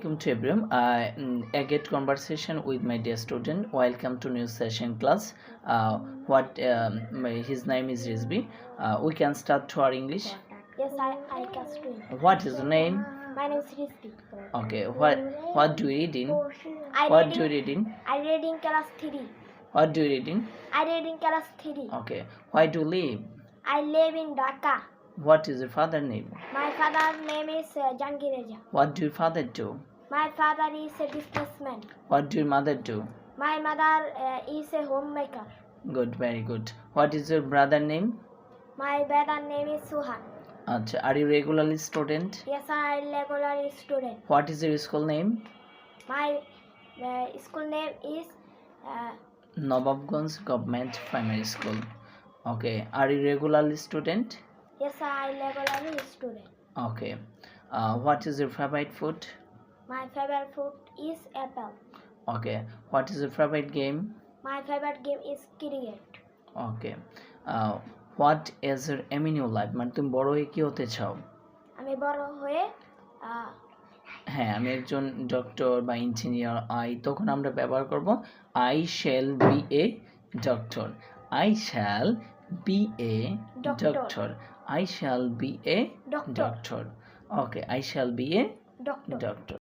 Assalamualaikum to everyone. A get conversation with my dear student. Welcome to new session class. His name is Rizvi. We can start to our English. Yes, I can speak. What is your name? My name is Rizvi. Okay. What do you read in? I What do you read in? read in class 3. What do you read in? I read in class 3. Okay. Where do you live? I live in Dhaka. What is your father name? My father's name is Jangir Raja. What do your father do? My father is a businessman. What do your mother do? My mother is a homemaker. Good, very good. What is your brother name? My brother name is Suhan. Achha, are you regularly student? Yes, I am regular student. What is your school name? My school name is Nawabganj Government Primary School. Okay. Are you regularly student? yes, I am regular student. Okay. What is your favorite food? My favorite food is apple. Okay. What is your favorite game? My favorite game is cricket. Okay. What is your aim in your life? মানে তুমি বড় হয়ে কি হতে চাও? আমি বড় হয়ে হ্যাঁ, আমি একজন ডক্টর বা ইঞ্জিনিয়ার তখন আমরা ব্যবহার করব I shall be a doctor. I shall be a doctor. I shall be a doctor. Okay, I shall be a doctor. doctor.